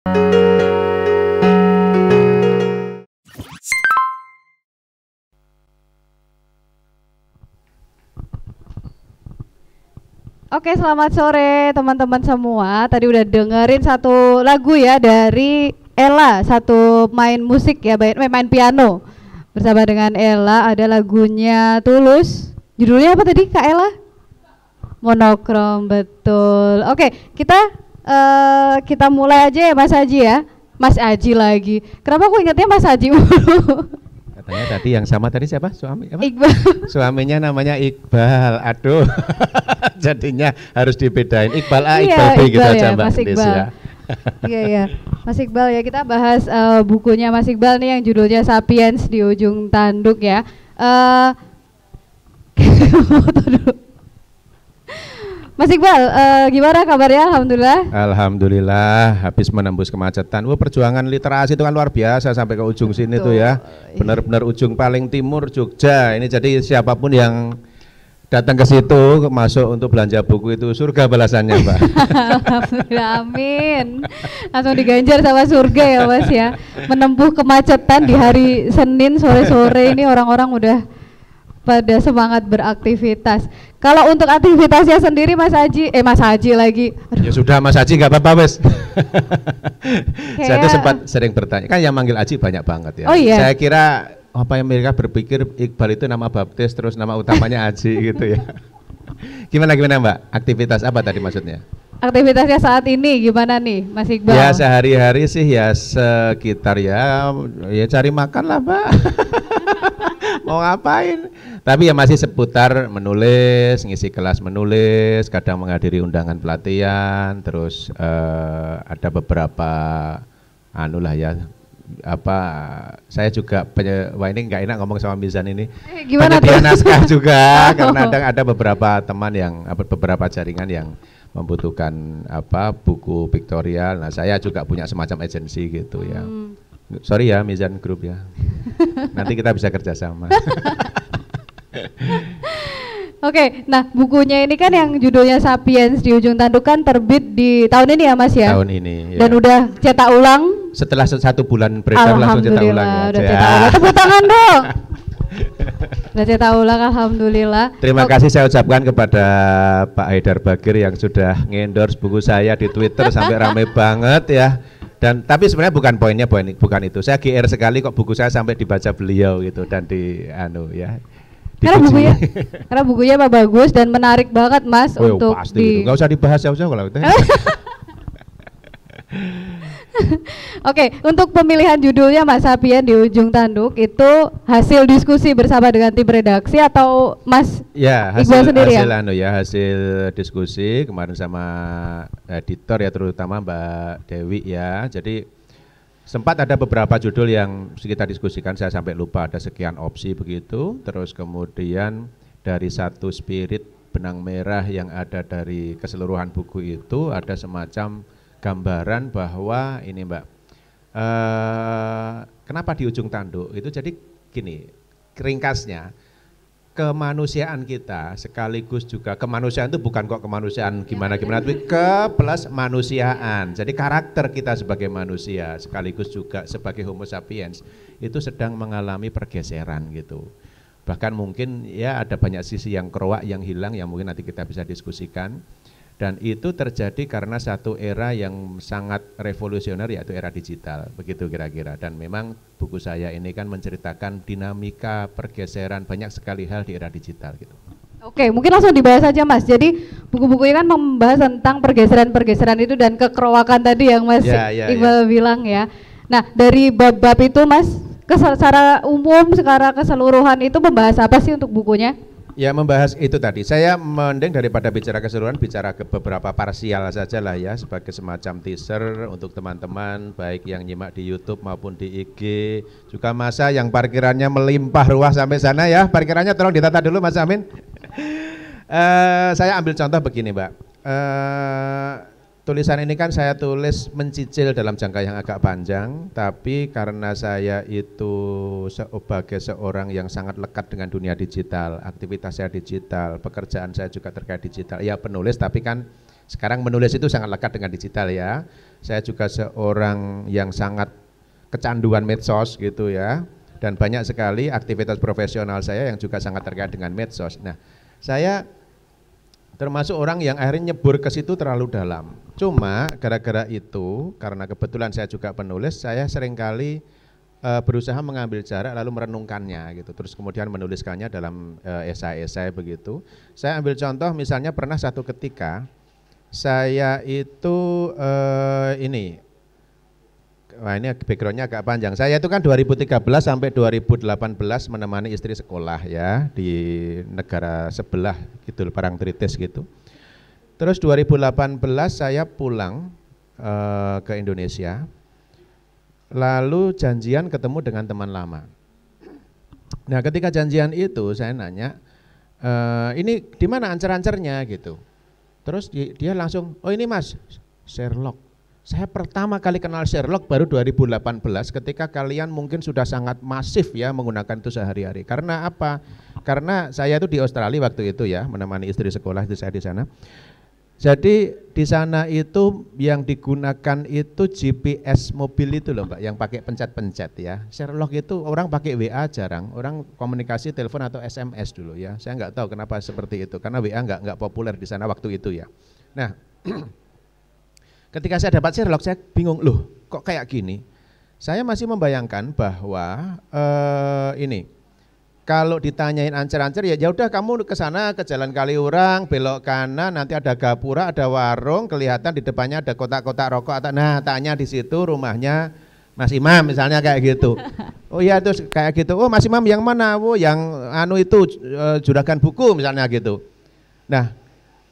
Oke, selamat sore teman-teman semua. Tadi udah dengerin satu lagu ya dari Ella, satu main musik ya, main piano. Bersama dengan Ella ada lagunya Tulus. Judulnya apa tadi Kak Ella? Monokrom, betul. Oke, kita mulai aja ya Mas Aji ya. Mas Aji lagi. Kenapa aku ingatnya Mas Aji mulu? Katanya tadi yang sama tadi siapa? Suami apa? Iqbal. Suaminya namanya Iqbal. Aduh. Jadinya harus dibedain Iqbal A, Iya, Iqbal B gitu Iqbal aja ya, Mbak Mas Iqbal. Des ya. Iya. Mas Iqbal ya, kita bahas bukunya Mas Iqbal nih yang judulnya Sapiens di Ujung Tanduk ya. Foto dulu. Mas Iqbal, gimana kabarnya? Alhamdulillah. Alhamdulillah, habis menembus kemacetan. Wah, perjuangan literasi itu kan luar biasa sampai ke ujung sini tuh ya. Benar-benar ujung paling timur Jogja. Ini jadi siapapun yang datang ke situ masuk untuk belanja buku itu surga balasannya, Mbak. Alhamdulillah, amin. Langsung diganjar sama surga ya Mas ya. Menempuh kemacetan di hari Senin sore-sore ini orang-orang udah pada semangat beraktivitas. Kalau untuk aktivitasnya sendiri Mas Haji lagi. Aduh. Ya sudah Mas Haji nggak apa-apa wes. Saya tuh sempat sering bertanya, kan yang manggil Haji banyak banget ya. Oh iya. Saya kira apa yang mereka berpikir Iqbal itu nama baptis terus nama utamanya Haji gitu ya. Gimana Mbak? Aktivitas apa tadi maksudnya? Aktivitasnya saat ini gimana nih Mas Iqbal? Ya sehari-hari sih ya sekitar ya cari makan lah Mbak. Mau ngapain? Tapi ya masih seputar menulis, ngisi kelas menulis, kadang menghadiri undangan pelatihan, terus ada beberapa saya juga wah ini nggak enak ngomong sama Mizan ini. Gimana penyedia naskah juga karena ada beberapa teman yang beberapa jaringan yang membutuhkan buku piktorial. Nah, saya juga punya semacam agensi gitu ya. Sorry ya Mizan Group ya. Nanti kita bisa kerjasama. Oke, nah bukunya ini kan yang judulnya Sapiens di Ujung Tanduk kan terbit di tahun ini ya Mas ya? Tahun ini. Dan udah cetak ulang? Setelah 1 bulan beredar langsung cetak ulang ya. Udah cetak ulang. Tepuk tangan dong. Udah cetak ulang, alhamdulillah. Terima kasih saya ucapkan kepada Pak Haidar Bagir yang sudah ngendorse buku saya di Twitter sampai ramai banget ya. Dan tapi sebenarnya bukan itu. Saya GR sekali kok buku saya sampai dibaca beliau gitu dan karena bukunya bagus dan menarik banget Mas untuk pasti nggak usah dibahas jauh-jauh kalau itu. Oke, untuk pemilihan judulnya Mas Sapiens di Ujung Tanduk itu hasil diskusi bersama dengan tim redaksi atau Mas Iqbal sendiri hasil diskusi kemarin sama editor ya, terutama Mbak Dewi ya. Jadi sempat ada beberapa judul yang kita diskusikan, saya sampai lupa ada sekian opsi begitu. Terus kemudian dari satu spirit benang merah yang ada dari keseluruhan buku itu ada semacam gambaran bahwa ini Mbak, kenapa di ujung tanduk itu, jadi gini ringkasnya, kemanusiaan kita sekaligus juga kemanusiaan itu bukan kok kemanusiaan gimana-gimana, tapi manusiaan. Jadi karakter kita sebagai manusia sekaligus juga sebagai Homo sapiens itu sedang mengalami pergeseran gitu. Bahkan mungkin ya ada banyak sisi yang keruak, yang hilang, yang mungkin nanti kita bisa diskusikan. Dan itu terjadi karena satu era yang sangat revolusioner, yaitu era digital, begitu kira-kira. Dan memang buku saya ini kan menceritakan dinamika pergeseran banyak sekali hal di era digital gitu. Oke, mungkin langsung dibahas saja Mas. Jadi buku-buku ini kan membahas tentang pergeseran-pergeseran itu dan kekerowakan tadi yang Mas Iqbal bilang ya. Nah, dari bab-bab itu Mas, secara umum, secara keseluruhan itu membahas apa sih untuk bukunya? Ya, membahas itu tadi. Saya mending daripada bicara keseluruhan, bicara ke beberapa parsial saja lah ya, sebagai semacam teaser untuk teman-teman baik yang nyimak di YouTube maupun di IG. Juga masa yang parkirannya melimpah ruah sampai sana ya, parkirannya tolong ditata dulu Mas Amin. Saya ambil contoh begini Mbak. Tulisan ini kan saya tulis mencicil dalam jangka yang agak panjang, tapi karena saya itu sebagai seorang yang sangat lekat dengan dunia digital, aktivitas saya digital, pekerjaan saya juga terkait digital, ya penulis tapi kan Sekarang menulis itu sangat lekat dengan digital ya. Saya juga seorang yang sangat kecanduan medsos gitu ya. Dan banyak sekali aktivitas profesional saya yang juga sangat terkait dengan medsos. Nah, saya termasuk orang yang akhirnya nyebur ke situ terlalu dalam. Cuma gara-gara itu, karena kebetulan saya juga penulis, saya seringkali berusaha mengambil jarak lalu merenungkannya gitu. Terus kemudian menuliskannya dalam esai-esai begitu. Saya ambil contoh misalnya pernah satu ketika saya itu wah ini backgroundnya agak panjang. Saya itu kan 2013 sampai 2018 menemani istri sekolah ya di negara sebelah gitu, Parangtritis gitu. Terus 2018 saya pulang ke Indonesia, lalu janjian ketemu dengan teman lama. Nah ketika janjian itu saya nanya, ini di mana ancer-ancernya gitu. Terus dia langsung, oh ini mas, Sherlock. Saya pertama kali kenal Sherlock baru 2018 ketika kalian mungkin sudah sangat masif ya menggunakan itu sehari-hari. Karena apa? Karena saya itu di Australia waktu itu ya, menemani istri sekolah itu saya di sana. Jadi di sana itu yang digunakan itu GPS mobil itu loh Mbak, yang pakai pencet-pencet ya. Sherlock itu orang pakai WA jarang, orang komunikasi telepon atau SMS dulu ya. Saya nggak tahu kenapa seperti itu, karena WA nggak populer di sana waktu itu ya. Nah ketika saya dapat Sherlock, saya bingung, loh kok kayak gini? Saya masih membayangkan bahwa ini, kalau ditanyain ancer-ancer ya udah kamu ke sana ke Jalan Kaliurang, belok kanan, nanti ada gapura, ada warung, kelihatan di depannya ada kotak-kotak rokok, nah tanya di situ rumahnya Mas Imam misalnya kayak gitu. Oh iya terus kayak gitu, oh Mas Imam yang mana? Oh yang anu itu juragan buku misalnya gitu. Nah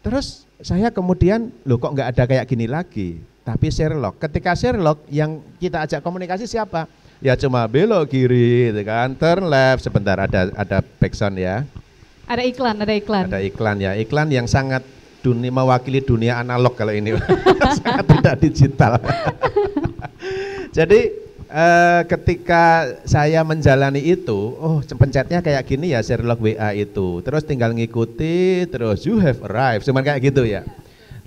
terus saya kemudian, loh kok nggak ada kayak gini lagi, tapi Sherlock. Ketika Sherlock yang kita ajak komunikasi siapa? Ya cuma belok kiri, gitu kan, turn left, sebentar ada backsound ya. Ada iklan. Ada iklan ya, iklan yang sangat mewakili dunia analog kalau ini, sangat tidak digital. Jadi ketika saya menjalani itu, oh pencetnya kayak gini ya Sherlock WA itu, terus tinggal ngikuti, terus you have arrived, cuman kayak gitu ya.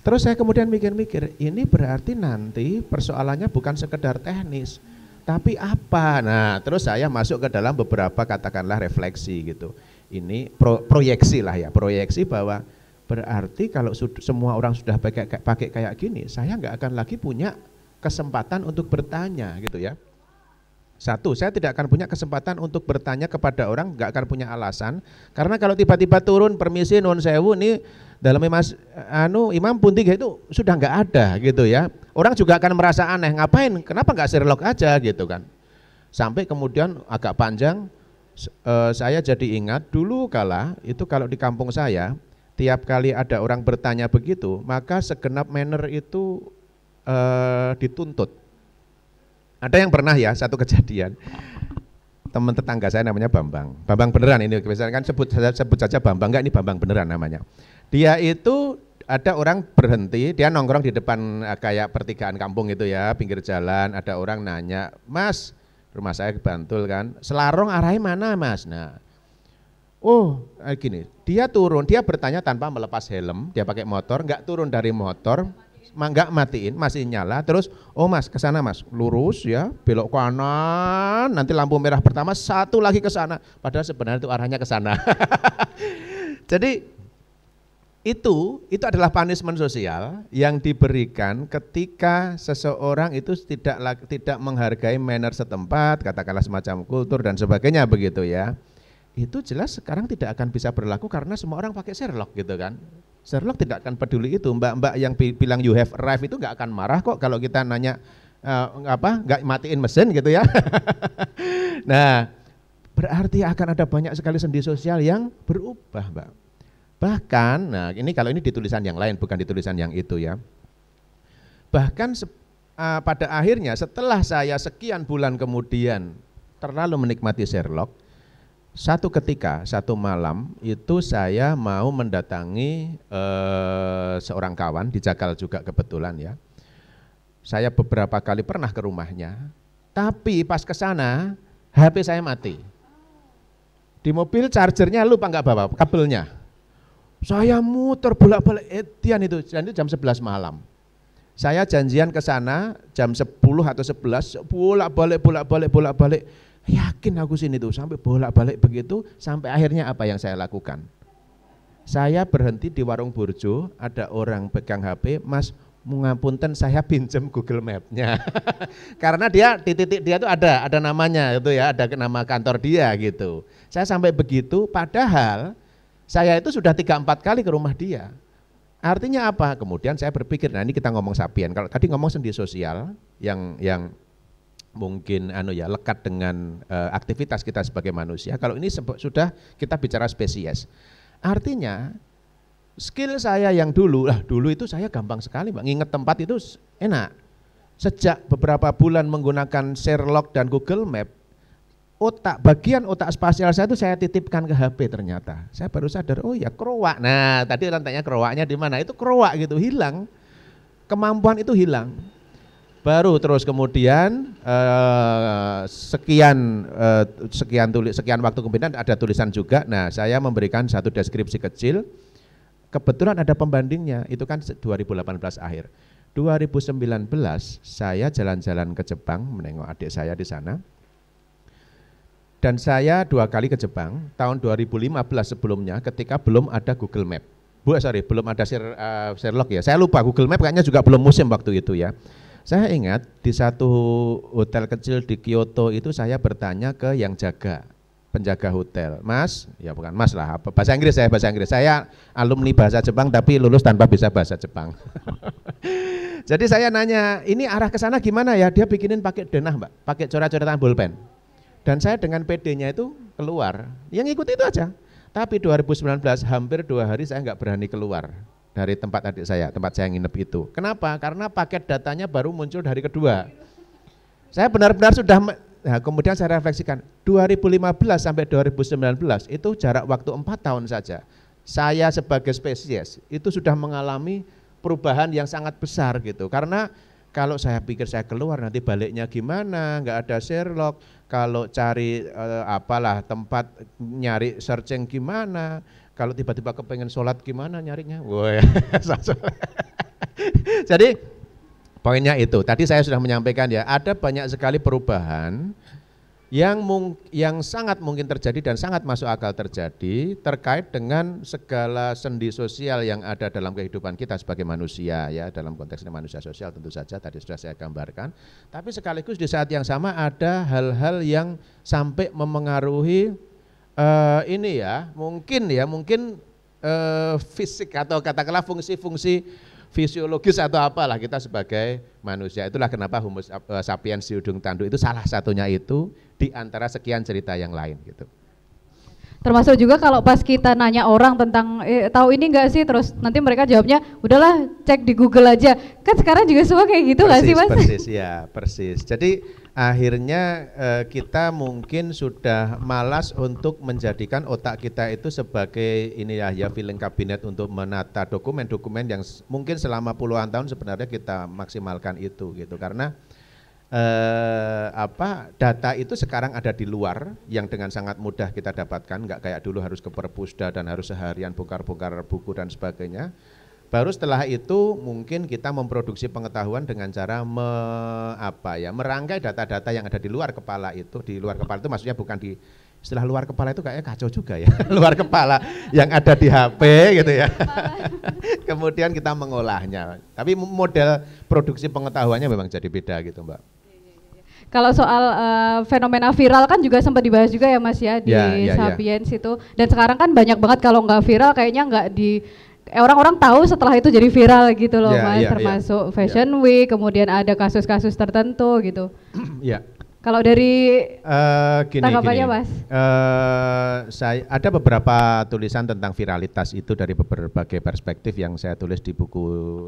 Terus saya kemudian mikir-mikir, ini berarti nanti persoalannya bukan sekedar teknis, tapi apa? Nah terus saya masuk ke dalam beberapa katakanlah refleksi gitu. Ini proyeksi lah ya, proyeksi bahwa berarti kalau semua orang sudah pakai kayak gini, saya nggak akan lagi punya kesempatan untuk bertanya gitu ya. Satu, saya tidak akan punya kesempatan untuk bertanya kepada orang, nggak akan punya alasan, karena kalau tiba-tiba turun permisi non sewu ini dalamnya Mas Imam pun tiga itu sudah nggak ada gitu ya. Orang juga akan merasa aneh, ngapain? Kenapa nggak Sherlock aja gitu kan? Sampai kemudian agak panjang, saya jadi ingat dulu kala itu kalau di kampung saya tiap kali ada orang bertanya begitu, maka segenap manner itu dituntut. Ada yang pernah ya satu kejadian, teman tetangga saya namanya Bambang beneran ini, misalkan kan sebut saja Bambang, enggak ini Bambang beneran namanya. Dia itu ada orang berhenti, dia nongkrong di depan kayak pertigaan kampung itu ya, pinggir jalan, ada orang nanya, Mas, rumah saya di Bantul kan, Selarong arahnya mana Mas? Nah, oh gini, dia turun, dia bertanya tanpa melepas helm, dia pakai motor, enggak turun dari motor, enggak matiin, masih nyala, terus oh Mas kesana Mas, lurus ya, belok kanan, nanti lampu merah pertama, satu lagi ke sana, padahal sebenarnya itu arahnya ke sana. Jadi itu adalah punishment sosial yang diberikan ketika seseorang itu tidak menghargai manner setempat, katakanlah semacam kultur dan sebagainya begitu ya. Itu jelas sekarang tidak akan bisa berlaku karena semua orang pakai Sherlock gitu kan. Sherlock tidak akan peduli itu, mbak-mbak yang bilang you have arrived itu nggak akan marah kok kalau kita nanya nggak matiin mesin gitu ya. Nah berarti akan ada banyak sekali sendi sosial yang berubah Mbak. Bahkan, nah ini kalau ini di tulisan yang lain bukan di tulisan yang itu ya. Bahkan pada akhirnya setelah saya sekian bulan kemudian terlalu menikmati Sherlock, satu ketika, satu malam itu saya mau mendatangi seorang kawan di Jakarta juga kebetulan ya. Saya beberapa kali pernah ke rumahnya, tapi pas ke sana HP saya mati. Di mobil chargernya lupa nggak bawa kabelnya. Saya muter bolak-balik Etian itu, dan itu jam 11 malam. Saya janjian ke sana jam 10 atau 11, bolak-balik. Yakin aku sini tuh, sampai bolak-balik begitu, sampai akhirnya apa yang saya lakukan? Saya berhenti di warung burjo, ada orang pegang HP, Mas, ngapunten saya pinjem Google Map-nya. Karena dia di titik dia itu ada namanya itu ya, ada nama kantor dia gitu. Saya sampai begitu, padahal saya itu sudah 3-4 kali ke rumah dia. Artinya apa? Kemudian saya berpikir, nah ini kita ngomong sapien. Kalau tadi ngomong sendi sosial yang mungkin lekat dengan aktivitas kita sebagai manusia. Kalau ini sudah kita bicara spesies. Artinya skill saya yang dulu itu saya gampang sekali, Mbak. Nginget tempat itu enak. Sejak beberapa bulan menggunakan Sherlock dan Google Map, bagian otak spasial saya itu saya titipkan ke HP ternyata. Saya baru sadar, oh ya kerowak. Nah tadi orang tanya kerowaknya di mana, itu kerowak gitu, hilang. Kemampuan itu hilang. Baru terus kemudian sekian waktu kemudian ada tulisan juga. Nah saya memberikan satu deskripsi kecil. Kebetulan ada pembandingnya, itu kan 2018 akhir. 2019 saya jalan-jalan ke Jepang menengok adik saya di sana. Dan saya 2 kali ke Jepang, tahun 2015 sebelumnya ketika belum ada Google Map. Belum ada Sherlock ya. Saya lupa, Google Map kayaknya juga belum musim waktu itu ya. Saya ingat di satu hotel kecil di Kyoto itu saya bertanya ke yang penjaga hotel. Mas, ya bukan Mas lah, bahasa Inggris. Saya alumni bahasa Jepang tapi lulus tanpa bisa bahasa Jepang. Jadi saya nanya, ini arah ke sana gimana ya? Dia bikinin pakai denah, Mbak, pakai coret-coretan bolpen. Dan saya dengan PD-nya itu keluar, yang ikut itu aja. Tapi 2019 hampir 2 hari saya nggak berani keluar dari tempat tempat saya nginep itu. Kenapa? Karena paket datanya baru muncul dari kedua. Saya benar-benar sudah, kemudian saya refleksikan, 2015 sampai 2019 itu jarak waktu 4 tahun saja. Saya sebagai spesies itu sudah mengalami perubahan yang sangat besar gitu. Karena kalau saya pikir saya keluar nanti baliknya gimana, nggak ada Sherlock, kalau cari tempat nyari searching gimana, kalau tiba-tiba kepengen sholat gimana nyarinya. Jadi poinnya itu, tadi saya sudah menyampaikan ya, ada banyak sekali perubahan yang sangat mungkin terjadi dan sangat masuk akal terjadi terkait dengan segala sendi sosial yang ada dalam kehidupan kita sebagai manusia ya, dalam konteks manusia sosial tentu saja tadi sudah saya gambarkan, tapi sekaligus di saat yang sama ada hal-hal yang sampai memengaruhi mungkin fisik atau katakanlah fungsi-fungsi fisiologis atau apalah kita sebagai manusia. Itulah kenapa Homo sapiens di ujung tanduk itu salah satunya itu di antara sekian cerita yang lain gitu. Termasuk juga kalau pas kita nanya orang tentang tahu ini enggak sih, terus nanti mereka jawabnya udahlah cek di Google aja. Kan sekarang juga semua kayak gitu nggak sih Mas? Persis. Jadi akhirnya kita mungkin sudah malas untuk menjadikan otak kita itu sebagai filing kabinet untuk menata dokumen-dokumen yang mungkin selama puluhan tahun sebenarnya kita maksimalkan itu gitu, karena data itu sekarang ada di luar yang dengan sangat mudah kita dapatkan, nggak kayak dulu harus ke perpusda dan harus seharian bongkar-bongkar buku dan sebagainya. Baru setelah itu mungkin kita memproduksi pengetahuan dengan cara merangkai data-data yang ada di luar kepala itu. Di luar kepala itu maksudnya bukan di istilah luar kepala itu kayaknya kacau juga ya. Luar kepala yang ada di HP gitu ya. Kemudian kita mengolahnya. Tapi model produksi pengetahuannya memang jadi beda gitu, Mbak. Kalau soal fenomena viral kan juga sempat dibahas juga ya Mas ya di Sapiens itu. Dan sekarang kan banyak banget kalau nggak viral kayaknya nggak orang-orang tahu setelah itu jadi viral gitu loh Mas, termasuk Fashion Week, kemudian ada kasus-kasus tertentu gitu. Kalau dari tanggapannya Mas? Saya ada beberapa tulisan tentang viralitas itu dari berbagai perspektif yang saya tulis di buku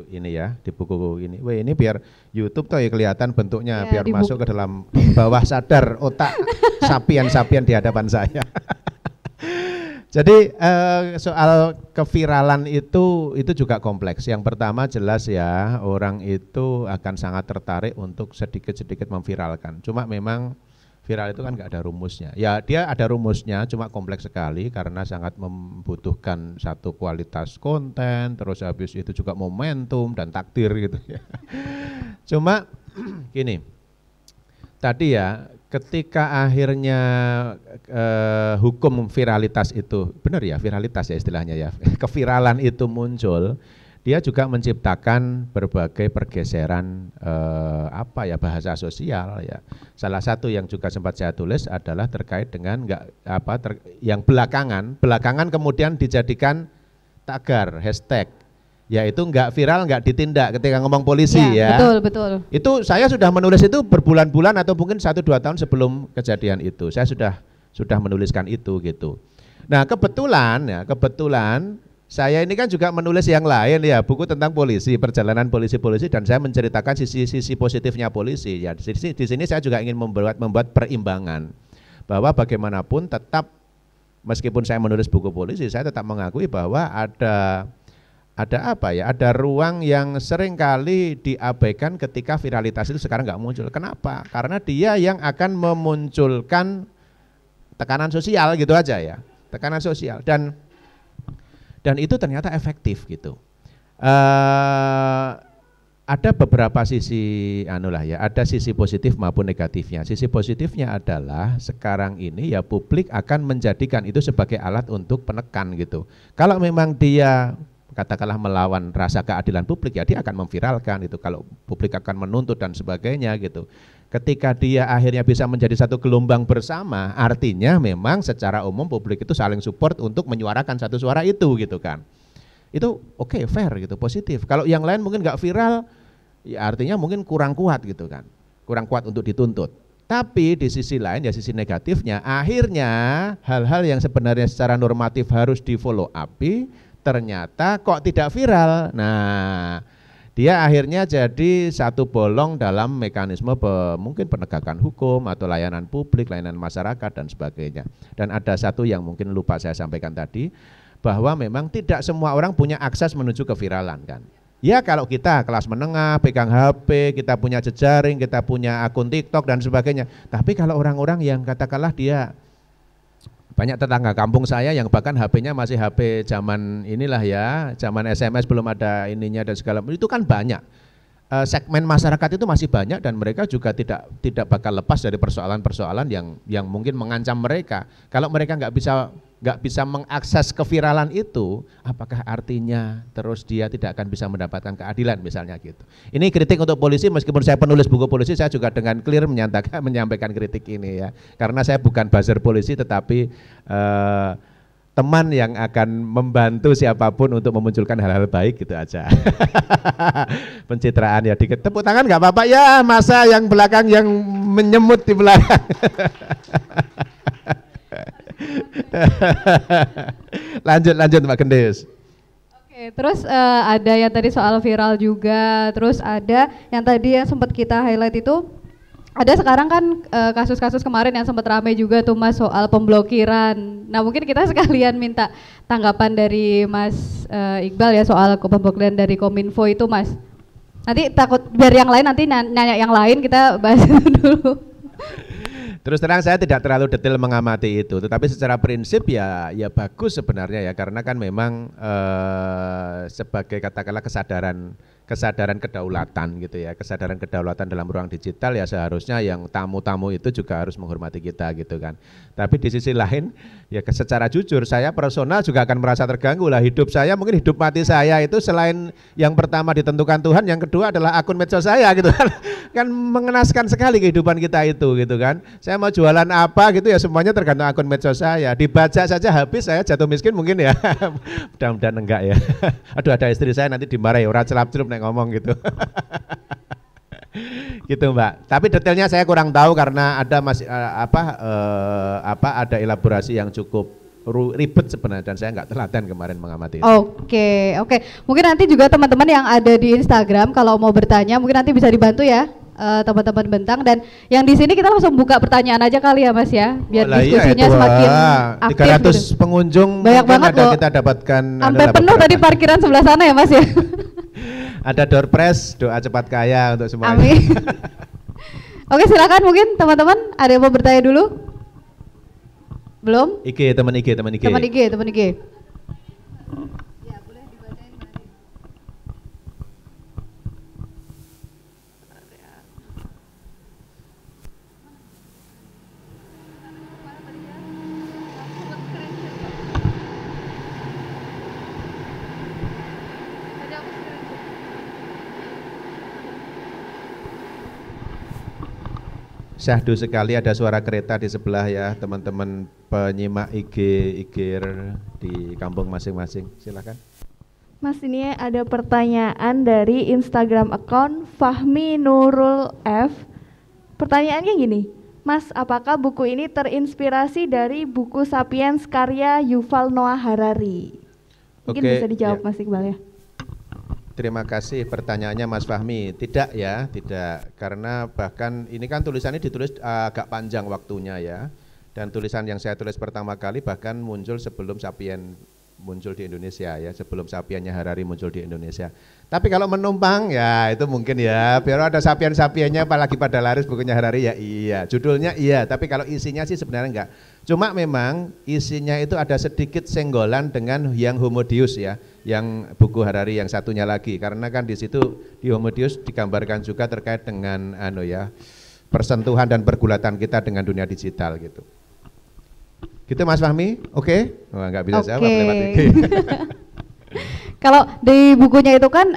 ini ya, di buku ini. Ini biar YouTube tuh ya kelihatan bentuknya, biar masuk ke dalam bawah sadar otak sapien-sapien di hadapan saya. Jadi soal keviralan itu juga kompleks. Yang pertama jelas ya, orang itu akan sangat tertarik untuk sedikit-sedikit memviralkan. Cuma memang Viral itu kan nggak ada rumusnya. Ya dia ada rumusnya, cuma kompleks sekali karena sangat membutuhkan satu kualitas konten, terus habis itu juga momentum dan takdir gitu ya. Cuma gini, tadi ya ketika akhirnya hukum viralitas itu, benar ya viralitas ya istilahnya ya, keviralan itu muncul, dia juga menciptakan berbagai pergeseran bahasa sosial ya. Salah satu yang juga sempat saya tulis adalah terkait dengan yang belakangan kemudian dijadikan tagar hashtag, yaitu nggak viral nggak ditindak ketika ngomong polisi ya. Betul. Itu saya sudah menulis itu berbulan-bulan atau mungkin 1-2 tahun sebelum kejadian itu. Saya sudah menuliskan itu gitu. Nah kebetulan saya ini kan juga menulis yang lain ya, buku tentang polisi, perjalanan polisi-polisi, dan saya menceritakan sisi positifnya polisi. Ya, di sini saya juga ingin membuat perimbangan bahwa bagaimanapun tetap meskipun saya menulis buku polisi, saya tetap mengakui bahwa ada ruang yang seringkali diabaikan ketika viralitas itu sekarang nggak muncul. Kenapa? Karena dia yang akan memunculkan tekanan sosial gitu aja ya, tekanan sosial dan itu ternyata efektif gitu. Ada beberapa sisi ada sisi positif maupun negatifnya. Sisi positifnya adalah sekarang ini ya publik akan menjadikan itu sebagai alat untuk penekan gitu. Kalau memang dia katakanlah melawan rasa keadilan publik ya dia akan memviralkan itu, kalau publik akan menuntut dan sebagainya gitu. Ketika dia akhirnya bisa menjadi satu gelombang bersama, artinya memang secara umum publik itu saling support untuk menyuarakan satu suara itu gitu kan. Itu oke, fair gitu, positif. Kalau yang lain mungkin nggak viral, ya artinya mungkin kurang kuat gitu kan, kurang kuat untuk dituntut. Tapi di sisi lain ya sisi negatifnya, akhirnya hal-hal yang sebenarnya secara normatif harus di follow up ternyata kok tidak viral. Nah, dia akhirnya jadi satu bolong dalam mekanisme mungkin penegakan hukum atau layanan publik, layanan masyarakat dan sebagainya. Dan ada satu yang mungkin lupa saya sampaikan tadi, bahwa memang tidak semua orang punya akses menuju keviralan kan. Ya kalau kita kelas menengah, pegang HP, kita punya jejaring, kita punya akun TikTok dan sebagainya. Tapi kalau orang-orang yang katakanlah dia, banyak tetangga kampung saya yang bahkan HP-nya masih HP zaman inilah ya, zaman SMS belum ada ininya dan segala macam, itu kan banyak. Segmen masyarakat itu masih banyak dan mereka juga tidak bakal lepas dari persoalan-persoalan yang mungkin mengancam mereka. Kalau mereka nggak bisa mengakses keviralan itu, apakah artinya terus dia tidak akan bisa mendapatkan keadilan misalnya gitu. Ini kritik untuk polisi, meskipun saya penulis buku polisi, saya juga dengan clear menyampaikan kritik ini ya. Karena saya bukan buzzer polisi, tetapi teman yang akan membantu siapapun untuk memunculkan hal-hal baik gitu aja. Pencitraan ya dikit, tepuk tangan nggak apa-apa ya, masa yang belakang yang menyemut di belakang. Lanjut Mbak Gendis. Oke, terus ada yang tadi soal viral juga, terus ada yang tadi yang sempat kita highlight itu, ada sekarang kan kasus-kasus kemarin yang sempat ramai juga tuh Mas soal pemblokiran. Nah mungkin kita sekalian minta tanggapan dari Mas Iqbal ya soal pemblokiran dari Kominfo itu Mas. Nanti takut biar yang lain nanti nanya yang lain, kita bahas itu dulu. Terus terang saya tidak terlalu detail mengamati itu, tetapi secara prinsip ya bagus sebenarnya ya, karena kan memang sebagai katakanlah kesadaran kedaulatan gitu ya, kesadaran kedaulatan dalam ruang digital ya seharusnya yang tamu-tamu itu juga harus menghormati kita gitu kan. Tapi di sisi lain ya secara jujur saya personal juga akan merasa terganggu lah, hidup saya mungkin hidup mati saya itu selain yang pertama ditentukan Tuhan, yang kedua adalah akun medsos saya gitu kan. Kan mengenaskan sekali kehidupan kita itu gitu kan. Saya mau jualan apa gitu ya semuanya tergantung akun medsos saya, dibaca saja habis saya jatuh miskin mungkin ya. Mudah-mudahan enggak ya. Aduh ada istri saya nanti dimarahi orang celup-celup nek ngomong gitu. Gitu Mbak. Tapi detailnya saya kurang tahu karena ada masih ada elaborasi yang cukup ribet sebenarnya dan saya nggak telaten kemarin mengamati itu. Oke. Mungkin nanti juga teman-teman yang ada di Instagram kalau mau bertanya mungkin nanti bisa dibantu ya teman-teman Bentang, dan yang di sini kita langsung buka pertanyaan aja kali ya Mas ya, biar diskusinya semakin aktif. 300 gitu. Pengunjung banyak banget loh. Kita dapatkan sampai penuh tadi parkiran sebelah sana ya Mas ya. Ada door prize, doa cepat kaya untuk semuanya. Amin. Oke, silakan mungkin teman-teman ada yang mau bertanya dulu? Belum? Teman IG. Teman IG. Syahdu sekali ada suara kereta di sebelah ya, teman-teman penyimak IG di kampung masing-masing. Silakan. Mas, ini ada pertanyaan dari Instagram account Fahmi Nurul F. Pertanyaannya gini, Mas, apakah buku ini terinspirasi dari buku Sapiens karya Yuval Noah Harari? Mungkin bisa dijawab ya. Mas Iqbal ya. Terima kasih pertanyaannya Mas Fahmi. Tidak ya, tidak. Karena bahkan ini kan tulisannya ditulis agak panjang waktunya ya. Dan tulisan yang saya tulis pertama kali bahkan muncul sebelum Sapien muncul di Indonesia ya, sebelum Sapiennya Harari muncul di Indonesia. Tapi kalau menumpang ya itu mungkin ya, biar ada Sapien-Sapiennya apalagi pada laris bukunya Harari ya iya, judulnya iya, tapi kalau isinya sih sebenarnya enggak. Cuma memang isinya itu ada sedikit senggolan dengan yang Homo Deus ya, yang buku Harari yang satunya lagi, karena kan di situ di Homo Deus digambarkan juga terkait dengan persentuhan dan pergulatan kita dengan dunia digital gitu. Gitu Mas Fahmi, oke? Wah, nggak bisa jawab lewat IG. Kalau di bukunya itu kan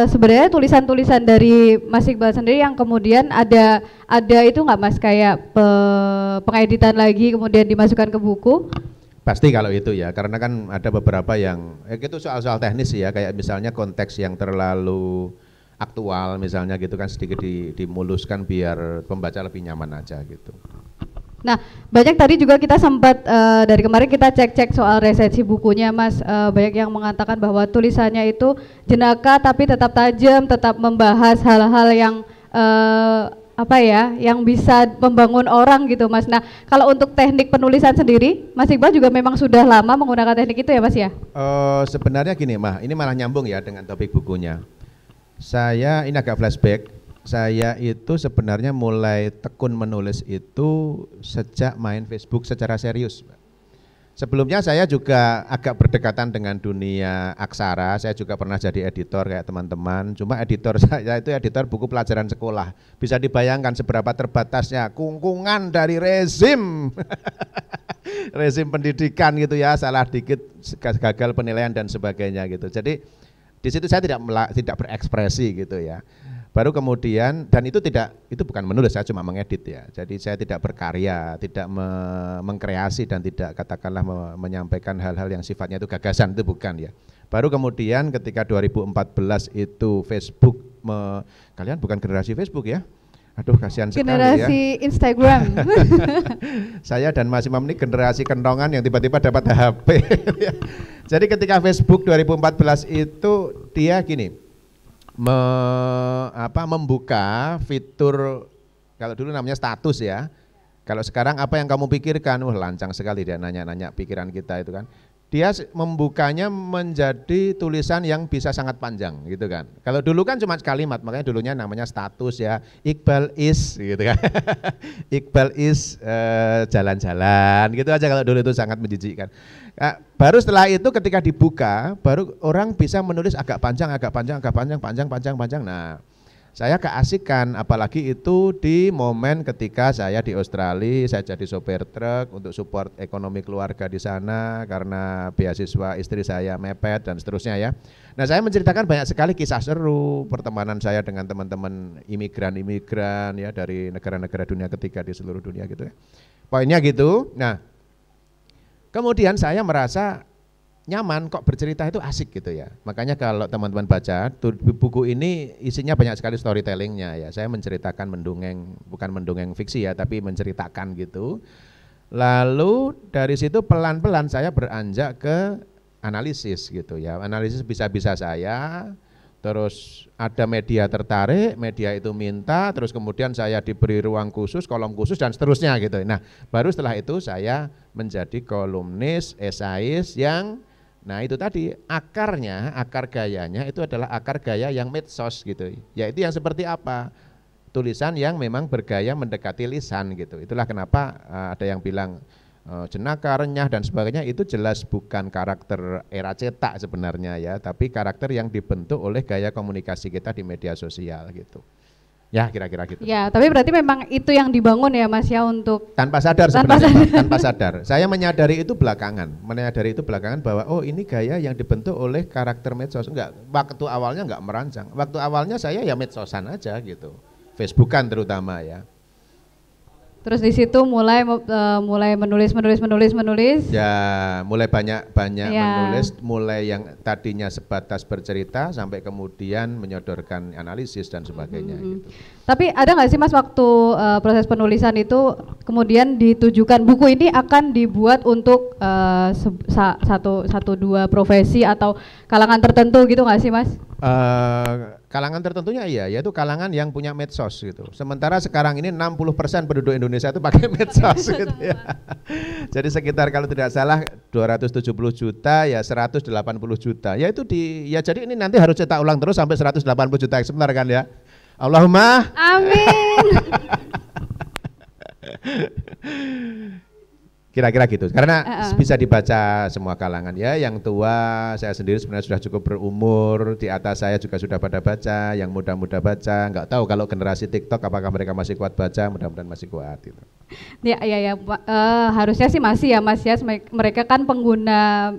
sebenarnya tulisan-tulisan dari Mas Iqbal sendiri yang kemudian ada itu nggak Mas, kayak pengeditan lagi kemudian dimasukkan ke buku? Pasti kalau itu ya, karena kan ada beberapa yang itu soal-soal teknis ya, kayak misalnya konteks yang terlalu aktual misalnya gitu kan sedikit dimuluskan biar pembaca lebih nyaman aja gitu. Nah, banyak tadi juga kita sempat dari kemarin kita cek-cek soal resensi bukunya Mas, banyak yang mengatakan bahwa tulisannya itu jenaka tapi tetap tajam, tetap membahas hal-hal yang yang bisa membangun orang gitu Mas. Nah, kalau untuk teknik penulisan sendiri, Mas Iqbal juga memang sudah lama menggunakan teknik itu ya Mas ya? Sebenarnya gini ini malah nyambung ya dengan topik bukunya. Saya ini agak flashback. Saya itu sebenarnya mulai tekun menulis itu sejak main Facebook secara serius. Sebelumnya saya juga agak berdekatan dengan dunia aksara, saya juga pernah jadi editor kayak teman-teman, cuma editor saya itu editor buku pelajaran sekolah. Bisa dibayangkan seberapa terbatasnya kungkungan dari rezim, rezim pendidikan gitu ya, salah dikit gagal penilaian dan sebagainya gitu. Jadi di situ saya tidak berekspresi gitu ya. Baru kemudian, dan itu bukan menulis, saya cuma mengedit ya. Jadi saya tidak berkarya, tidak mengkreasi dan tidak katakanlah menyampaikan hal-hal yang sifatnya itu gagasan, itu bukan ya. Baru kemudian ketika 2014 itu Facebook, kalian bukan generasi Facebook ya? Aduh kasihan sekali ya. Generasi Instagram. Saya dan Mas Imam ini generasi kentongan yang tiba-tiba dapat HP. Jadi ketika Facebook 2014 itu dia gini, membuka fitur, kalau dulu namanya status ya, kalau sekarang apa yang kamu pikirkan, lancang sekali dia nanya-nanya pikiran kita itu kan. Dia membukanya menjadi tulisan yang bisa sangat panjang gitu kan. Kalau dulu kan cuma kalimat, makanya dulunya namanya status ya, Iqbal is gitu kan. Iqbal is jalan-jalan gitu aja, kalau dulu itu sangat menjijikkan. Nah, baru setelah itu ketika dibuka, baru orang bisa menulis agak panjang. Nah, saya keasikan, apalagi itu di momen ketika saya di Australia, saya jadi sopir truk untuk support ekonomi keluarga di sana karena beasiswa istri saya mepet dan seterusnya ya. Nah, saya menceritakan banyak sekali kisah seru, pertemanan saya dengan teman-teman imigran ya dari negara-negara dunia ketiga di seluruh dunia gitu ya. Poinnya gitu. Nah, kemudian saya merasa nyaman kok bercerita itu asik gitu ya. Makanya kalau teman-teman baca buku ini isinya banyak sekali storytellingnya ya. Saya menceritakan mendongeng, bukan mendongeng fiksi ya, tapi menceritakan gitu. Lalu dari situ pelan-pelan saya beranjak ke analisis gitu ya. Analisis bisa-bisa saya, terus ada media tertarik, media itu minta, terus kemudian saya diberi ruang khusus, kolom khusus dan seterusnya gitu. Nah, baru setelah itu saya menjadi kolumnis, esais yang itu tadi akar gayanya itu adalah akar gaya yang medsos gitu. Yaitu yang seperti apa? tulisan yang memang bergaya mendekati lisan gitu. Itulah kenapa ada yang bilang jenaka, renyah dan sebagainya itu jelas bukan karakter era cetak sebenarnya ya, tapi karakter yang dibentuk oleh gaya komunikasi kita di media sosial gitu. Ya kira-kira gitu. Ya, tapi berarti memang itu yang dibangun ya Mas ya untuk tanpa sadar sebenarnya, tanpa sadar. Saya menyadari itu belakangan bahwa oh ini gaya yang dibentuk oleh karakter medsos. Enggak, waktu awalnya enggak merancang. Waktu awalnya saya ya medsosan aja gitu. Facebookan terutama ya. Terus di situ mulai menulis. Ya, mulai banyak Ya. menulis, mulai yang tadinya sebatas bercerita sampai kemudian menyodorkan analisis dan sebagainya gitu. Tapi ada nggak sih Mas waktu proses penulisan itu kemudian ditujukan buku ini akan dibuat untuk satu dua profesi atau kalangan tertentu gitu nggak sih Mas? Kalangan tertentunya iya, yaitu kalangan yang punya medsos gitu. Sementara sekarang ini 60% penduduk Indonesia itu pakai medsos gitu ya. Jadi sekitar kalau tidak salah 270 juta ya 180 juta. Ya itu ya jadi ini nanti harus cetak ulang terus sampai 180 juta eksemplar kan ya. Allahumma amin. Kira-kira gitu, karena bisa dibaca semua kalangan ya, yang tua, saya sendiri sebenarnya sudah cukup berumur, di atas saya juga sudah pada baca, yang muda-muda baca, nggak tahu kalau generasi TikTok apakah mereka masih kuat baca, mudah-mudahan masih kuat gitu. Ya, harusnya sih masih ya Mas ya, mereka kan pengguna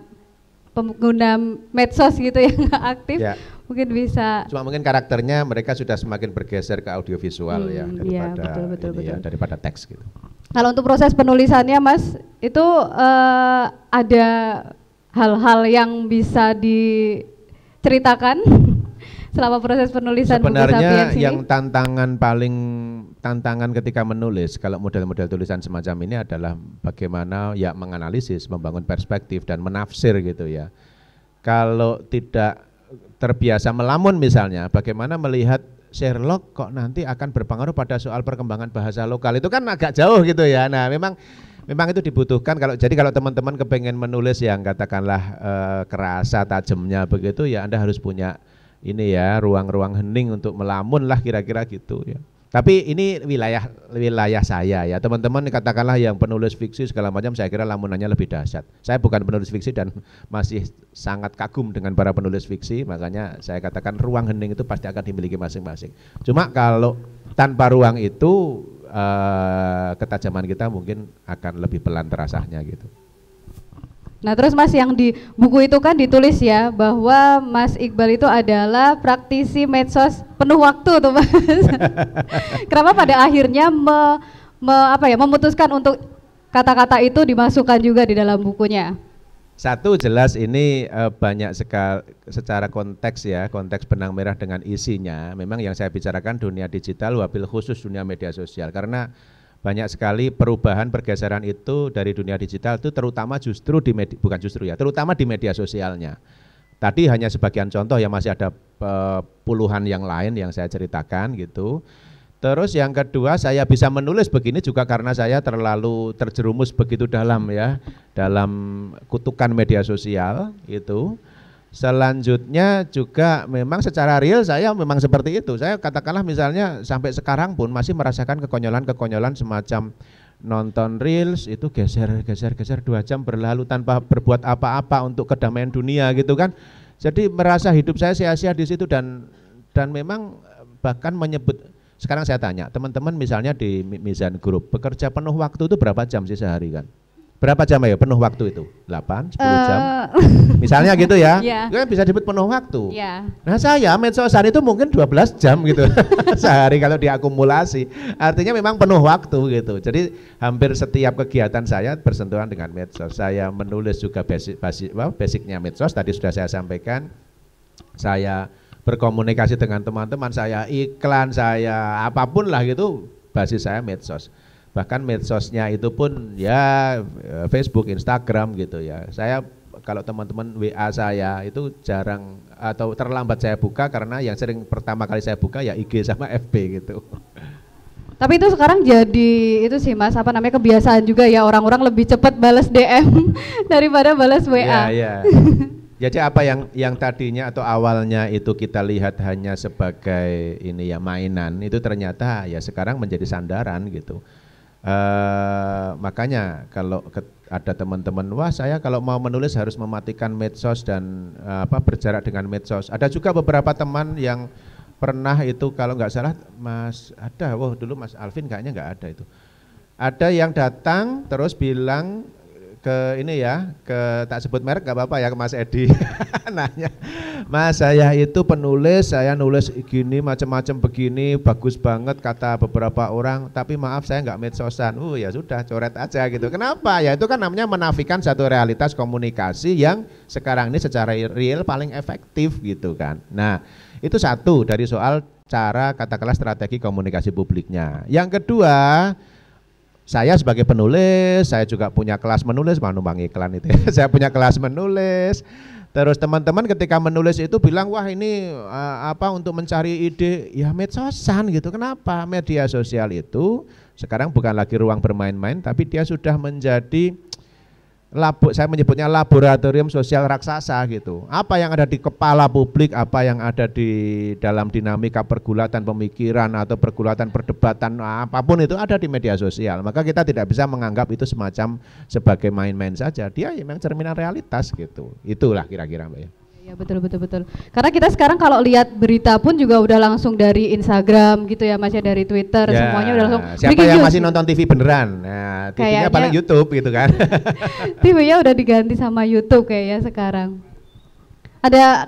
medsos gitu yang aktif, ya. Mungkin bisa. Cuma mungkin karakternya mereka sudah semakin bergeser ke audiovisual ya, daripada betul. Daripada teks gitu. Kalau untuk proses penulisannya Mas, itu ada hal-hal yang bisa diceritakan selama proses penulisan buku Sapiens ini? Sebenarnya yang tantangan ketika menulis, kalau model-model tulisan semacam ini adalah bagaimana ya menganalisis, membangun perspektif dan menafsir gitu ya. Kalau tidak terbiasa melamun misalnya, bagaimana melihat Sherlock kok nanti akan berpengaruh pada soal perkembangan bahasa lokal, itu kan agak jauh gitu ya. Nah memang itu dibutuhkan kalau teman-teman kepengen menulis yang katakanlah kerasa tajamnya begitu ya, Anda harus punya ini ya ruang-ruang hening untuk melamun lah kira-kira gitu ya. Tapi ini wilayah saya ya, teman-teman katakanlah yang penulis fiksi segala macam, saya kira lamunannya lebih dahsyat. Saya bukan penulis fiksi dan masih sangat kagum dengan para penulis fiksi, makanya saya katakan ruang hening itu pasti akan dimiliki masing-masing. Cuma kalau tanpa ruang itu ketajaman kita mungkin akan lebih pelan terasanya gitu. Nah terus Mas, yang di buku itu kan ditulis ya bahwa Mas Iqbal itu adalah praktisi medsos penuh waktu tuh Mas. Kenapa pada akhirnya memutuskan untuk kata-kata itu dimasukkan juga di dalam bukunya? Satu jelas ini banyak sekali secara konteks ya, konteks benang merah dengan isinya. Memang yang saya bicarakan dunia digital, wabil khusus dunia media sosial, karena banyak sekali perubahan pergeseran itu dari dunia digital itu terutama terutama di media sosialnya. Tadi hanya sebagian contoh ya, masih ada puluhan yang lain yang saya ceritakan gitu. Terus yang kedua, saya bisa menulis begini juga karena saya terlalu terjerumus begitu dalam kutukan media sosial itu. Selanjutnya juga memang secara real saya memang seperti itu. Saya katakanlah misalnya sampai sekarang pun masih merasakan kekonyolan semacam nonton reels itu geser 2 jam berlalu tanpa berbuat apa-apa untuk kedamaian dunia gitu kan. Jadi merasa hidup saya sia-sia di situ dan memang bahkan menyebut, sekarang saya tanya teman-teman misalnya di Mizan Group, bekerja penuh waktu itu berapa jam sih sehari kan? Berapa jam ya penuh waktu itu? 8, 10 jam? Misalnya gitu ya, kan bisa disebut penuh waktu. Nah saya medsosan itu mungkin 12 jam gitu sehari kalau diakumulasi. Artinya memang penuh waktu gitu. Jadi hampir setiap kegiatan saya bersentuhan dengan medsos. Saya menulis juga basicnya medsos, tadi sudah saya sampaikan. Saya berkomunikasi dengan teman-teman, saya iklan, saya apapun lah gitu, basis saya medsos. Bahkan medsosnya itu pun ya Facebook, Instagram gitu ya. Saya kalau teman-teman WA saya itu jarang atau terlambat saya buka, karena yang sering pertama kali saya buka ya IG sama FB gitu. Tapi itu sekarang jadi itu sih Mas, kebiasaan juga ya, orang-orang lebih cepat balas DM daripada balas WA. Iya. Jadi apa yang tadinya atau awalnya itu kita lihat hanya sebagai ini ya mainan, itu ternyata ya sekarang menjadi sandaran gitu. Makanya kalau ada teman-teman, wah saya kalau mau menulis harus mematikan medsos dan berjarak dengan medsos. Ada juga beberapa teman yang pernah itu kalau nggak salah Mas ada, dulu Mas Alvin kayaknya nggak ada itu. Ada yang datang terus bilang ke ini ya, tak sebut merek nggak apa-apa ya, ke Mas Edi. Nanya, Mas saya itu penulis, saya nulis gini macam-macam begini, bagus banget kata beberapa orang, tapi maaf saya nggak medsosan. Ya sudah, coret aja gitu. Kenapa? Ya itu kan namanya menafikan satu realitas komunikasi yang sekarang ini secara real paling efektif gitu kan. Nah itu satu dari soal cara katakanlah strategi komunikasi publiknya. Yang kedua, saya sebagai penulis, saya juga punya kelas menulis, mau numpang iklan itu ya. Saya punya kelas menulis. Terus teman-teman ketika menulis itu bilang, wah ini untuk mencari ide, ya medsosan gitu. Kenapa? Media sosial itu sekarang bukan lagi ruang bermain-main, tapi dia sudah menjadi saya menyebutnya laboratorium sosial raksasa gitu. Apa yang ada di kepala publik, apa yang ada di dalam dinamika pergulatan pemikiran atau pergulatan perdebatan apapun itu ada di media sosial. Maka kita tidak bisa menganggap itu semacam sebagai main-main saja. Dia memang cerminan realitas gitu. Itulah kira-kira Mbak ya. Ya betul. Karena kita sekarang kalau lihat berita pun juga udah langsung dari Instagram gitu ya Mas ya, dari Twitter ya, semuanya udah langsung. Siapa yang masih nonton TV beneran? Nah, TV-nya paling YouTube gitu kan. TV-nya udah diganti sama YouTube kayaknya sekarang.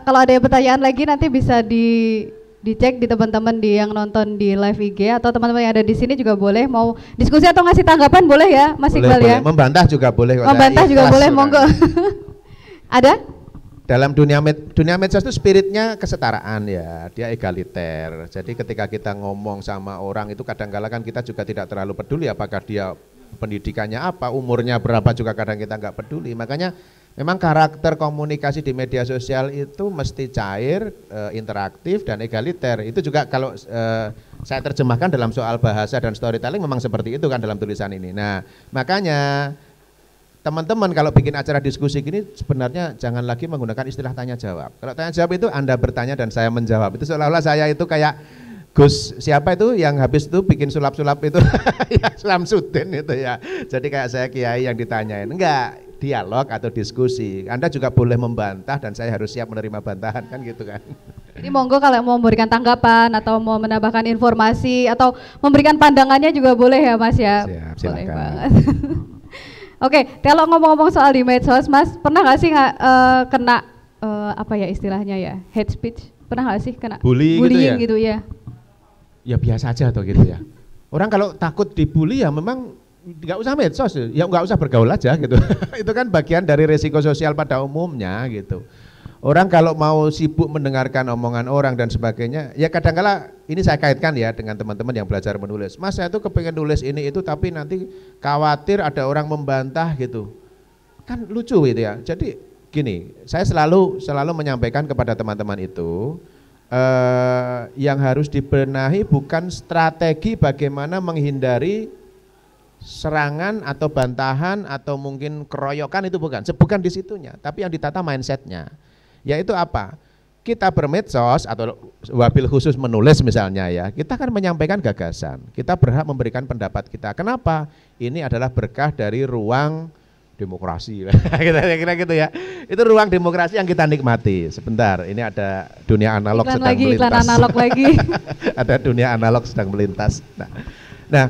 Kalau ada pertanyaan lagi nanti bisa dicek di teman-teman yang nonton di live IG, atau teman-teman yang ada di sini juga boleh mau diskusi atau ngasih tanggapan boleh ya Mas Iqbal ya. Membantah juga boleh. Membantah juga boleh, monggo. Ada? Dalam dunia medsos itu spiritnya kesetaraan ya, dia egaliter. Jadi ketika kita ngomong sama orang itu kadang-kala kan kita juga tidak terlalu peduli apakah dia pendidikannya apa, umurnya berapa juga kadang kita nggak peduli. Makanya memang karakter komunikasi di media sosial itu mesti cair, interaktif dan egaliter. Itu juga kalau saya terjemahkan dalam soal bahasa dan storytelling memang seperti itu kan dalam tulisan ini. Nah makanya teman-teman kalau bikin acara diskusi gini sebenarnya jangan lagi menggunakan istilah tanya jawab. Kalau tanya jawab itu Anda bertanya dan saya menjawab. Itu seolah-olah saya itu kayak Gus siapa itu yang habis itu bikin sulap-sulap itu ya Samsudin itu ya. Jadi kayak saya kiai yang ditanyain. Enggak, dialog atau diskusi. Anda juga boleh membantah dan saya harus siap menerima bantahan kan gitu kan. Jadi monggo kalau mau memberikan tanggapan atau mau menambahkan informasi atau memberikan pandangannya juga boleh ya Mas ya. Siap, silakan. Boleh banget. Oke, kalau ngomong-ngomong soal di medsos, Mas, pernah nggak sih kena apa ya istilahnya ya, hate speech? Pernah nggak sih kena bullying gitu ya? Ya biasa aja atau gitu ya. Orang kalau takut dibully ya memang nggak usah medsos, ya nggak usah bergaul aja gitu. Itu kan bagian dari resiko sosial pada umumnya gitu. Orang kalau mau sibuk mendengarkan omongan orang dan sebagainya, ya kadang-kala ini saya kaitkan ya dengan teman-teman yang belajar menulis. Mas saya tuh kepengen nulis ini itu tapi nanti khawatir ada orang membantah gitu. Kan lucu gitu ya. Jadi gini, saya selalu menyampaikan kepada teman-teman itu yang harus dibenahi bukan strategi bagaimana menghindari serangan atau bantahan atau mungkin keroyokan, itu bukan di situnya, tapi yang ditata mindsetnya. Yaitu apa? Kita bermedsos atau wabil khusus menulis misalnya ya, kita akan menyampaikan gagasan, kita berhak memberikan pendapat kita. Kenapa? Ini adalah berkah dari ruang demokrasi, kira-kira gitu ya. Itu ruang demokrasi yang kita nikmati. Sebentar, ini ada dunia analog iklan sedang lagi, melintas. Iklan analog lagi. Ada dunia analog sedang melintas. Nah,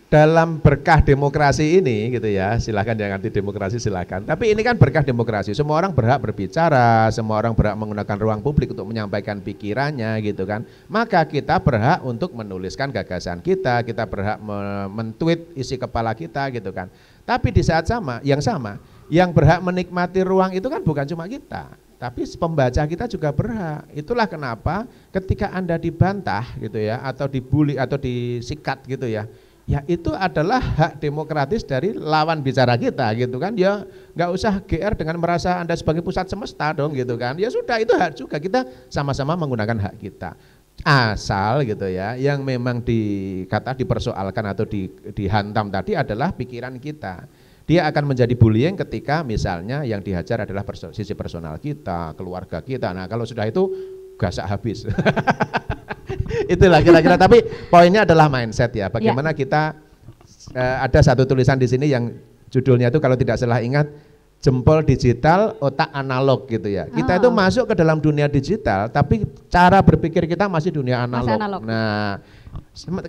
dalam berkah demokrasi ini gitu ya, silakan yang anti demokrasi silakan. Tapi ini kan berkah demokrasi, semua orang berhak berbicara, semua orang berhak menggunakan ruang publik untuk menyampaikan pikirannya gitu kan. Maka kita berhak untuk menuliskan gagasan kita berhak men-tweet isi kepala kita gitu kan. Tapi di saat yang berhak menikmati ruang itu kan bukan cuma kita, tapi pembaca kita juga berhak. Itulah kenapa ketika Anda dibantah gitu ya, atau dibully atau disikat gitu ya, ya itu adalah hak demokratis dari lawan bicara kita gitu kan. Ya nggak usah GR dengan merasa Anda sebagai pusat semesta dong gitu kan. Ya sudah, itu hak juga, kita sama-sama menggunakan hak kita. Asal gitu ya, yang memang dipersoalkan atau dihantam tadi adalah pikiran kita. Dia akan menjadi bullying ketika misalnya yang dihajar adalah sisi personal kita, keluarga kita. Nah kalau sudah itu gasak habis. Itulah kira-kira. Tapi poinnya adalah mindset ya. Bagaimana kita ada satu tulisan di sini yang judulnya itu kalau tidak salah ingat, jempol digital, otak analog gitu ya. Kita itu masuk ke dalam dunia digital, tapi cara berpikir kita masih dunia analog. Nah,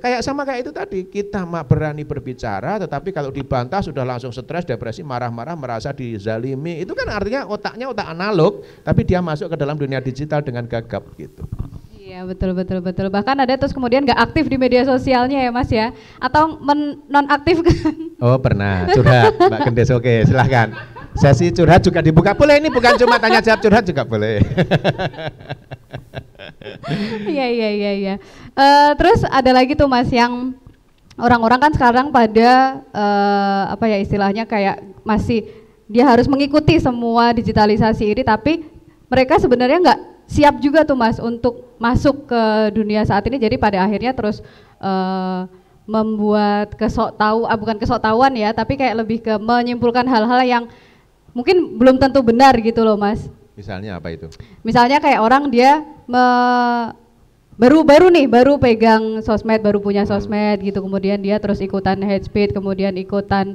kayak itu tadi, kita berani berbicara, tetapi kalau dibantah sudah langsung stres, depresi, marah-marah, merasa dizalimi. Itu kan artinya otaknya otak analog, tapi dia masuk ke dalam dunia digital dengan gagap gitu. Iya betul. Bahkan ada terus kemudian nggak aktif di media sosialnya ya Mas ya, atau nonaktifkan. Oh pernah curhat Mbak Gendes, oke silahkan. Sesi curhat juga dibuka, boleh, ini bukan cuma tanya jawab, curhat juga boleh. Iya. Terus ada lagi tuh Mas yang orang-orang kan sekarang pada apa ya istilahnya kayak masih dia harus mengikuti semua digitalisasi ini, tapi mereka sebenarnya nggak siap juga tuh Mas untuk masuk ke dunia saat ini. Jadi pada akhirnya terus membuat bukan kesoktahuan ya, tapi kayak lebih ke menyimpulkan hal-hal yang mungkin belum tentu benar gitu loh Mas. Misalnya apa itu? Misalnya kayak orang dia baru pegang sosmed, baru punya sosmed gitu, kemudian dia terus ikutan hate speech, kemudian ikutan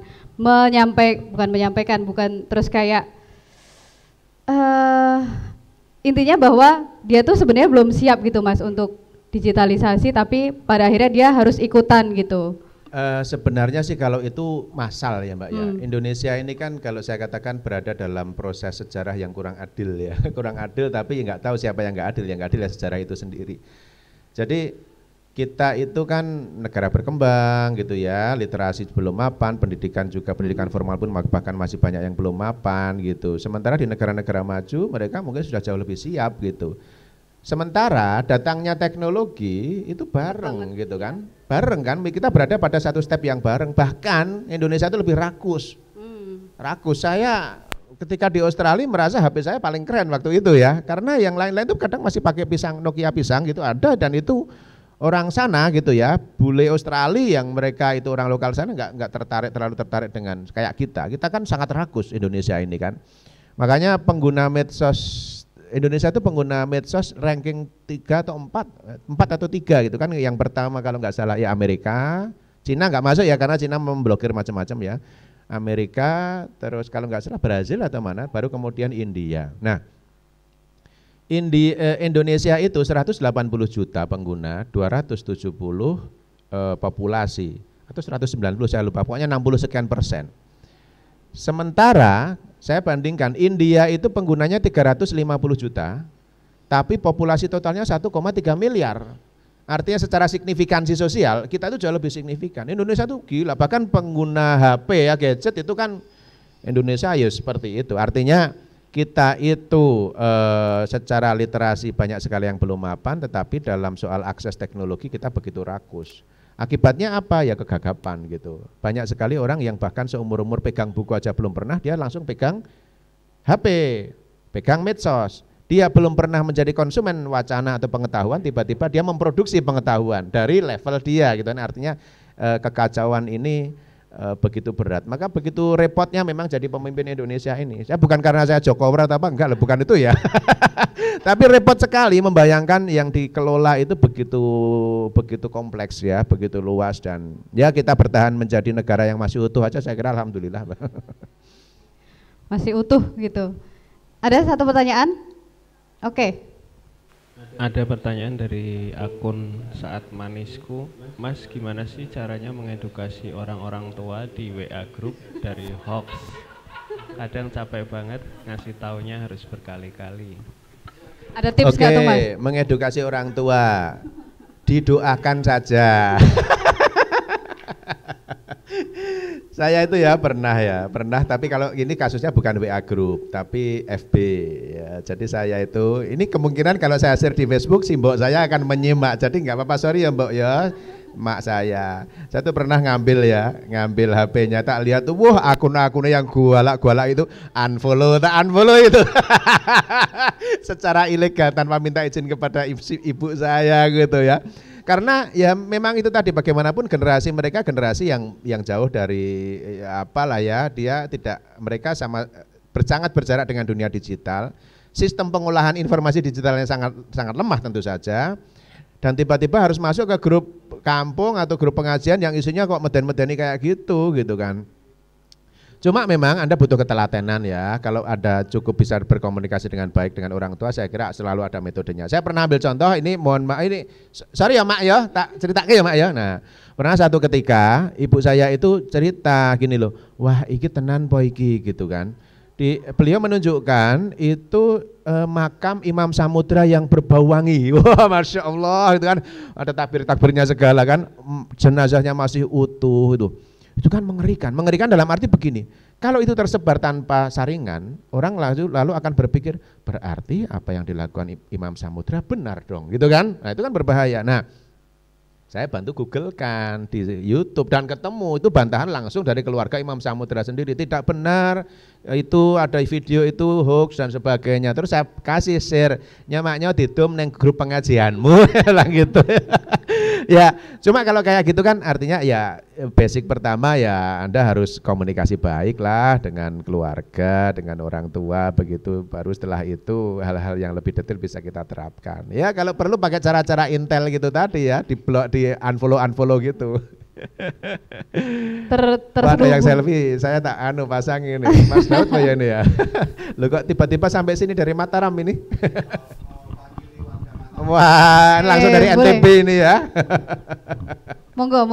terus kayak intinya bahwa dia tuh sebenarnya belum siap gitu Mas untuk digitalisasi, tapi pada akhirnya dia harus ikutan gitu. Sebenarnya sih kalau itu massal ya Mbak ya. Indonesia ini kan kalau saya katakan berada dalam proses sejarah yang kurang adil ya. Kurang adil tapi nggak tahu siapa yang nggak adil. Yang nggak adil ya sejarah itu sendiri. Jadi kita itu kan negara berkembang gitu ya, literasi belum mapan, pendidikan formal pun bahkan masih banyak yang belum mapan gitu. Sementara di negara-negara maju mereka mungkin sudah jauh lebih siap gitu. Sementara datangnya teknologi itu bareng gitu kan, kita berada pada satu step yang bareng. Bahkan Indonesia itu lebih rakus. Saya ketika di Australia merasa HP saya paling keren waktu itu ya, karena yang lain-lain itu kadang masih pakai Nokia pisang gitu ada, dan itu orang sana gitu ya, bule Australia yang mereka itu orang lokal sana nggak terlalu tertarik dengan kayak kita kan sangat rakus Indonesia ini kan. Makanya Indonesia itu pengguna medsos ranking 3 atau 4 atau 3 gitu kan. Yang pertama kalau nggak salah ya Amerika, Cina nggak masuk ya karena Cina memblokir macam-macam ya. Amerika, terus kalau nggak salah Brazil atau mana, baru kemudian India. Nah, Indonesia itu 180 juta pengguna, 270 populasi atau 190 saya lupa, pokoknya 60 sekian persen. Sementara saya bandingkan India itu penggunanya 350 juta, tapi populasi totalnya 1,3 miliar. Artinya secara signifikansi sosial kita itu jauh lebih signifikan. Indonesia tuh gila, bahkan pengguna HP ya gadget itu kan Indonesia ya seperti itu. Artinya kita itu secara literasi banyak sekali yang belum mapan, tetapi dalam soal akses teknologi kita begitu rakus. Akibatnya apa? Ya kegagapan gitu. Banyak sekali orang yang bahkan seumur-umur pegang buku aja belum pernah, dia langsung pegang HP, pegang medsos. Dia belum pernah menjadi konsumen wacana atau pengetahuan, tiba-tiba dia memproduksi pengetahuan dari level dia gitu. Artinya kekacauan ini begitu berat. Maka begitu repotnya memang jadi pemimpin Indonesia ini. Saya bukan karena saya Jokowi atau apa, enggak, bukan itu ya. Tapi repot sekali membayangkan yang dikelola itu begitu kompleks ya, begitu luas, dan ya kita bertahan menjadi negara yang masih utuh aja saya kira alhamdulillah. Masih utuh gitu. Ada satu pertanyaan? Oke. Ada pertanyaan dari akun Saat Manisku. Mas, gimana sih caranya mengedukasi orang-orang tua di WA group dari hoax? Kadang capek banget ngasih taunya harus berkali-kali. Ada tips nggak tuh Mas? Mengedukasi orang tua, didoakan saja. Saya itu ya pernah, tapi kalau ini kasusnya bukan WA group, tapi FB ya. Jadi saya itu, ini kemungkinan kalau saya share di Facebook, si mbok saya akan menyimak, jadi nggak apa-apa, sorry ya mbok ya, mak saya tuh pernah ngambil HP-nya, tak lihat tuh, wah akun-akunnya yang gualak itu, unfollow itu, secara ilegal tanpa minta izin kepada ibu saya gitu ya. Karena ya memang itu tadi bagaimanapun generasi mereka generasi yang jauh dari apalah ya, mereka sangat berjarak dengan dunia digital. Sistem pengolahan informasi digitalnya sangat lemah tentu saja. Dan tiba-tiba harus masuk ke grup kampung atau grup pengajian yang isinya kok meden-medeni kayak gitu kan. Cuma memang Anda butuh ketelatenan ya. Kalau ada cukup bisa berkomunikasi dengan baik dengan orang tua, saya kira selalu ada metodenya. Saya pernah ambil contoh, ini mohon maaf, ini sorry ya Mak ya, tak ceritake ya Mak ya. Nah, pernah satu ketika ibu saya itu cerita gini loh, wah iki tenan po iki gitu kan. Beliau menunjukkan itu makam Imam Samudra yang berbau wangi. Wah, Masya Allah itu kan, ada takbir-takbirnya segala kan, jenazahnya masih utuh itu. Itu kan mengerikan dalam arti begini, kalau itu tersebar tanpa saringan, orang lalu akan berpikir, berarti apa yang dilakukan Imam Samudra benar dong, gitu kan, nah itu kan berbahaya. Nah, saya bantu googlekan di YouTube dan ketemu itu bantahan langsung dari keluarga Imam Samudra sendiri, tidak benar, itu ada video itu hoax dan sebagainya. Terus saya kasih share, nyamaknya didum neng grup pengajianmu lah gitu. Ya, cuma kalau kayak gitu kan artinya ya basic pertama ya Anda harus komunikasi baik lah dengan keluarga, dengan orang tua begitu, baru setelah itu hal-hal yang lebih detail bisa kita terapkan. Ya kalau perlu pakai cara-cara intel gitu tadi ya, di blok, di unfollow gitu. Ada yang selfie, saya tak pasang ini, Mas Daud Pak ya ini ya. Loh kok tiba-tiba sampai sini dari Mataram ini? Wah, langsung dari NTB ini ya. Monggo.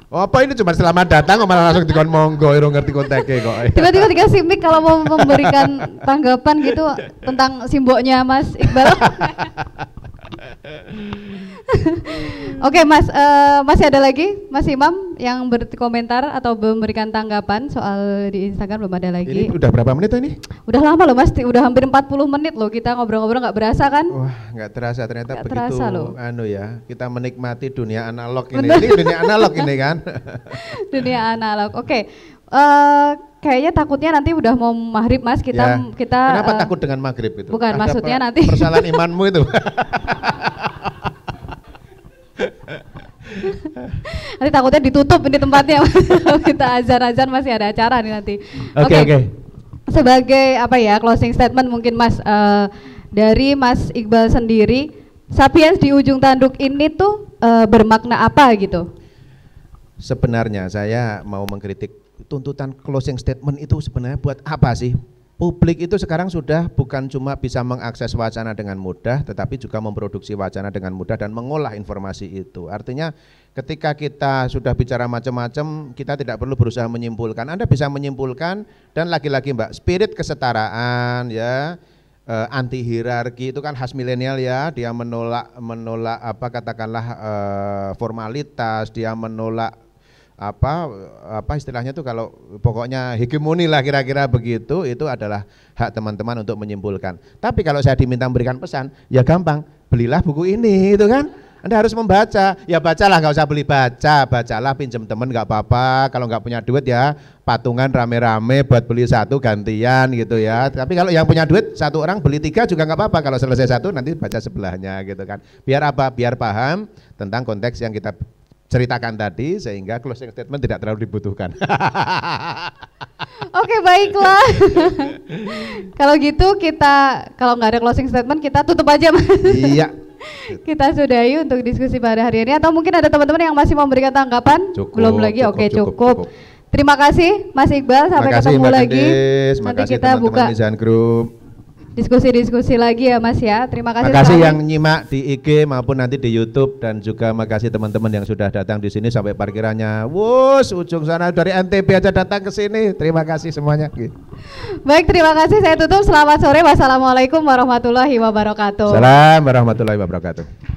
Oh, apa ini cuma selamat datang kok malah langsung dikon monggo, iro ngerti konteknya kok. Tiba-tiba dikasih mic kalau mau memberikan tanggapan gitu tentang simboknya Mas Iqbal. Oke Mas, masih ada lagi Mas Imam yang berkomentar atau memberikan tanggapan soal di Instagram? Belum ada lagi. Ini udah berapa menit ini? Udah lama loh Mas, udah hampir 40 menit loh kita ngobrol-ngobrol, nggak berasa kan? Wah, nggak terasa ternyata gak begitu terasa loh. Ya, kita menikmati dunia analog ini. Ini dunia analog ini kan. Dunia analog. Oke. Kayaknya takutnya nanti udah mau maghrib Mas, kita. Kenapa takut dengan maghrib itu? Bukan, ada maksudnya nanti persalahan imanmu itu. Nanti takutnya ditutup ini tempatnya. Kita azan masih ada acara nih nanti. Oke. Sebagai apa ya, closing statement mungkin Mas, dari Mas Iqbal sendiri, Sapiens di ujung tanduk ini tuh bermakna apa gitu? Sebenarnya saya mau mengkritik tuntutan closing statement itu sebenarnya buat apa sih? Publik itu sekarang sudah bukan cuma bisa mengakses wacana dengan mudah, tetapi juga memproduksi wacana dengan mudah dan mengolah informasi itu. Artinya ketika kita sudah bicara macam-macam, kita tidak perlu berusaha menyimpulkan. Anda bisa menyimpulkan, dan lagi-lagi Mbak, spirit kesetaraan ya, anti hierarki itu kan khas milenial ya. Dia menolak apa katakanlah formalitas, dia menolak apa istilahnya tuh, kalau pokoknya hegemoni lah kira-kira begitu. Itu adalah hak teman-teman untuk menyimpulkan. Tapi kalau saya diminta memberikan pesan, ya gampang, belilah buku ini itu kan. Anda harus membaca, ya bacalah, nggak usah beli, bacalah, pinjam temen nggak apa-apa. Kalau nggak punya duit ya patungan rame-rame buat beli satu gantian gitu ya. Tapi kalau yang punya duit satu orang beli 3 juga nggak apa-apa. Kalau selesai satu nanti baca sebelahnya gitu kan. Biar apa? Biar paham tentang konteks yang kita ceritakan tadi, sehingga closing statement tidak terlalu dibutuhkan. Oke, baiklah. Kalau gitu kalau nggak ada closing statement kita tutup aja Mas. Iya. Kita sudahi untuk diskusi pada hari ini, atau mungkin ada teman-teman yang masih mau memberikan tanggapan? Belum lagi? Oke, cukup. Terima kasih Mas Iqbal, sampai ketemu lagi. Nanti kita buka diskusi lagi ya Mas ya. Terima kasih. Terima kasih yang nyimak di IG maupun nanti di YouTube, dan juga makasih teman-teman yang sudah datang di sini sampai parkirannya ujung sana dari NTB aja datang ke sini. Terima kasih semuanya. Baik, terima kasih. Saya tutup. Selamat sore. Wassalamualaikum warahmatullahi wabarakatuh. Salam warahmatullahi wabarakatuh.